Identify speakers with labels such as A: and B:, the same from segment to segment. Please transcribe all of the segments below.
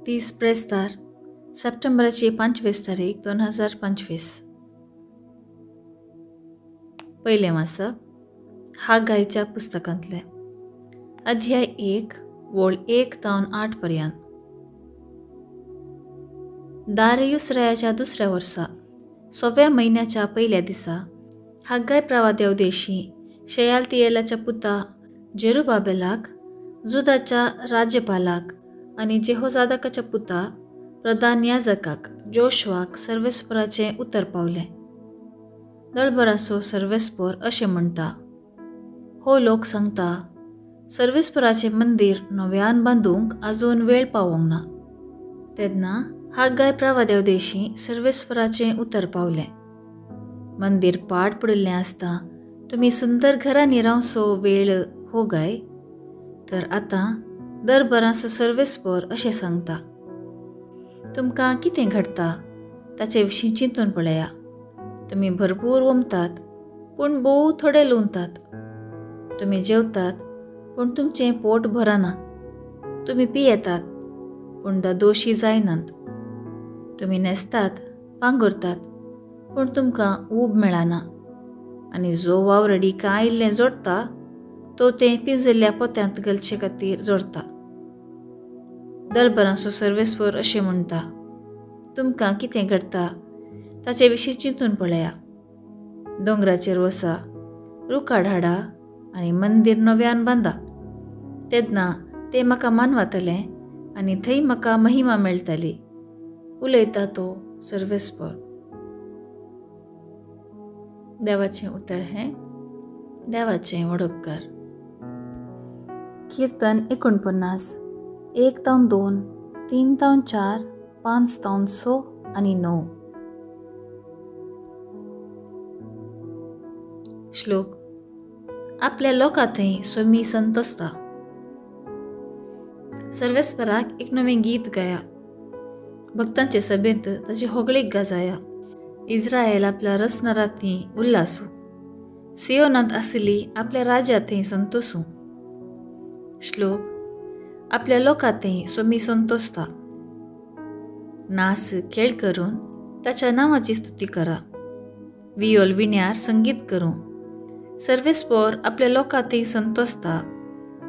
A: 30 प्रेस्तार सप्टेंबराची 25 तारीख 2025. पहिले वाचप हागायच्या पुस्तकांतले अध्याय 1 वोळ 1 तावन 8 पर्यंत. दारियुस रायाच्या दुसऱ्या वर्सा 6व्या महिन्याच्या पहिल्या दिसा हागाय प्रवादेव देशी शेयालतियेलाच्या पुता जेरुबाबेलाक, जुदाच्या राज्यपालाक आणि जेहोजादाकाच्या पुता प्रधान याजकाक जोशवाक सर्वेस्पराचे उतर पावले. दळबराचो सर्वेस्पर अशें म्हणटा, हो लोक सांगता, सर्वेस्पराचे मंदिर नव्यान बांदूंक आजून वेळ पावोंक ना. तेन्ना हागाय प्रवादेव देशी सर्वेस्पराचे उतर पावले. मंदिर पाड पडिल्लें आसता तुमी सुंदर घरांनी रावचो वेळ हो गाय. तर आतां दरबाराचो सर्वेस्पर अशें सांगता, तुमकां कितें घडटा ताचे विशीं चिंतून पळया. तुमी भरपूर वमतात पूण भोव थोडे लुंवतात. तुमी जेवतात पूण तुमचें पोट भरना. तुमी पियेतात पूण दोशी जायनात. तुमी न्हेसतात पांगुरतात पूण तुमकां ऊब मेळना. आनी जो वावरडी कांय इल्लें जोडटा तो तें पिंजल्ल्या पोत्यांत घालचे खातीर जोडटा. दळबराचो सर्वेस्पर अशें म्हणटा, तुमकां कितें घडटा ताचे विशीं चिंतून पळया. दोंगराचेर वसा, रुखाड हाडा आनी मंदीर नव्यान बांदा. तेन्ना तें म्हाका मानवातलें आनी थंय म्हाका महिमा मेळटली. उलयता तो सर्वेस्पर. देवाचें उतर हें देवाचें वडोपकार. कीर्तन 49 1 तावन 2, 3 तावन 4, 5 तावन 6 आनी 9. श्लोक. आपल्या लोकां थंय सोमी संतोसता. सर्वेस्पराक एक नवें गीत गाया. भक्तांचे सभेंत ताची होगळीक गाजाया. इस्रायल आपल्या रसनारात थंय उल्लासू. सियोनांत आशिल्ली आपल्या राजा थंय संतोसू. श्लोक. आपल्या लोकां थंय सोमी संतोसता. नास खेळ करून ताच्या नांवाची स्तुती करा. वियोल विण्यार संगीत करूं. सर्वेस्पर आपल्या लोकां थंय संतोसता.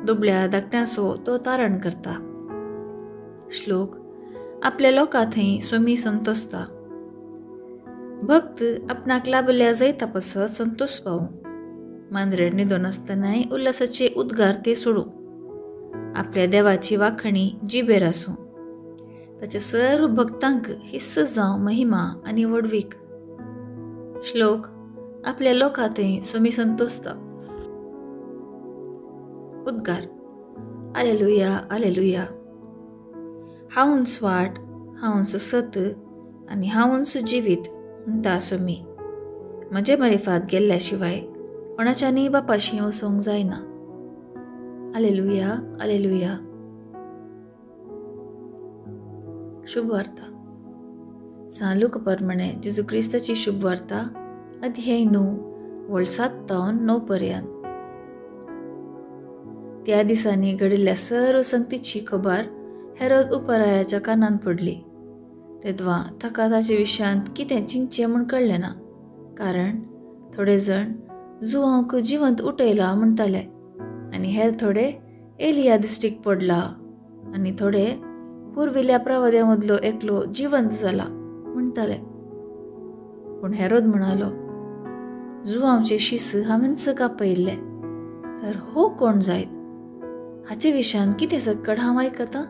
A: दुबळ्या धाकट्यांचो तो तारण करता. श्लोक. आपल्या लोकां थंय सोमी संतोसता. भक्त आपणाक लाभल्या जैता पसत संतोष पावूं. मांद्रेड न्हिदोन आसतनाय उल्हासाचे उद्गार ते सोडूं. आपल्या देवाची वाखणी जिबेर आसूं. ताच्या सर्व भक्तांक हिस्स जावं महिमा आनी वडवीक. श्लोक. आपल्या लोकां थंय सोमी संतोसता. उद्गार. आलेलुया आलेलुया. हांवूंच वाट, हांवूंच सत आनी हांवूंच जिवीत म्हणटा सोमी. म्हजे मारिफात गेल्ल्या शिवाय कोणाच्यानी बापाशी वचोंक जायना. आलेलुया आलेलुया. शुभ वार्ता. सांलूक प्रमाणे जेजू क्रिस्ताची शुभ वार्ता अध्याय 9 वोळ 7 तावन 9 पर्यंत. त्या दिसांनी घडिल्ल्या सर्व संगतीची खबर हेरोद उपरायाच्या कानांत पडली. तेदवा ताका ताचे विशयांत कितें चिंतचें म्हूण कळलें ना. कारण थोडे जण जुवांक जिवंत उठयला म्हणटाले आनी हेर थोडे एलिया दिश्टीक पडला आनी थोडे पुर्विल्ल्या प्रवाद्या मदलो एकलो जिवंत जाला म्हणटाले. पूण हेरोद म्हणालो, जुवांचे शीस हांवें सगळा पयल्ले, तर हो कोण जायत हाचे विशयांत कितें सक्कड हांव आयकतां.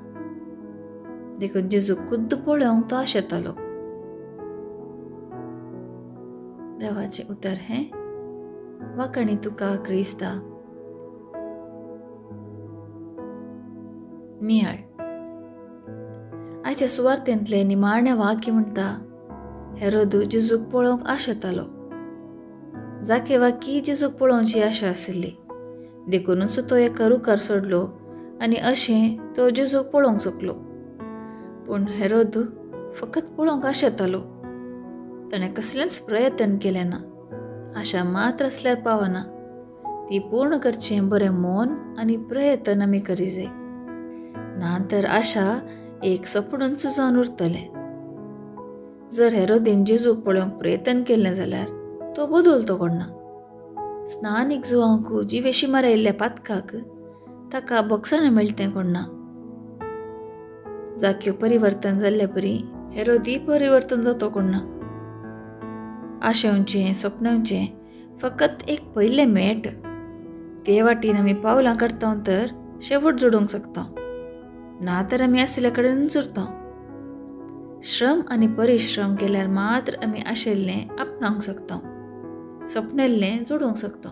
A: देखून जेजू खुद्द पळोवंक तो आशेतालो. देवाचें उतर हें वाखणी तुका क्रिस्ता. नियाळ. आयच्या सुवार्तेंतले निमाणें वाक्य म्हणटा, हेरोद जेजूक पळोवंक आशेतालो. जाकेवाकी जेजूक पळोवची आशा आशिल्ली. देखूनच तो एका रुखार सोडलो आनी अशें तो जेजूक पळोवंक शकलो. पूण हेरोद फकत पळोवंक आशेतालो. ताणें कसलेंच प्रयत्न केलें ना. आशा मात्र आसल्यार पावना. ती पूर्ण करचें बरें मोन आनी प्रयत्न आमी करी जाय. ना तर आशा एक सपडून सुजावन उरतलें. जर हेरोदेन जेजू पळोवंक प्रयत्न केलें जाल्यार तो बदलतो कोणना. स्नान एकजुआंक जीवेशी मारयल्ल्या पातकाक ताका बक्षणां मेळटें कोणना. जाग्यो परिवर्तन जाल्ल्या परी हेरोदी परिवर्तन जातो कोणना. आशेवचें सपनांचें फकत एक पयलें मेट. ते वाटेन आमी पावलां काडटा तर शेवट जोडूंक शकता, ना तर आमी आशिल्ल्या कडेनच उरता. श्रम आनी परिश्रम केल्यार मात्र आमी आशिल्लें आपणावंक शकता, सपनल्लें जोडूंक शकता.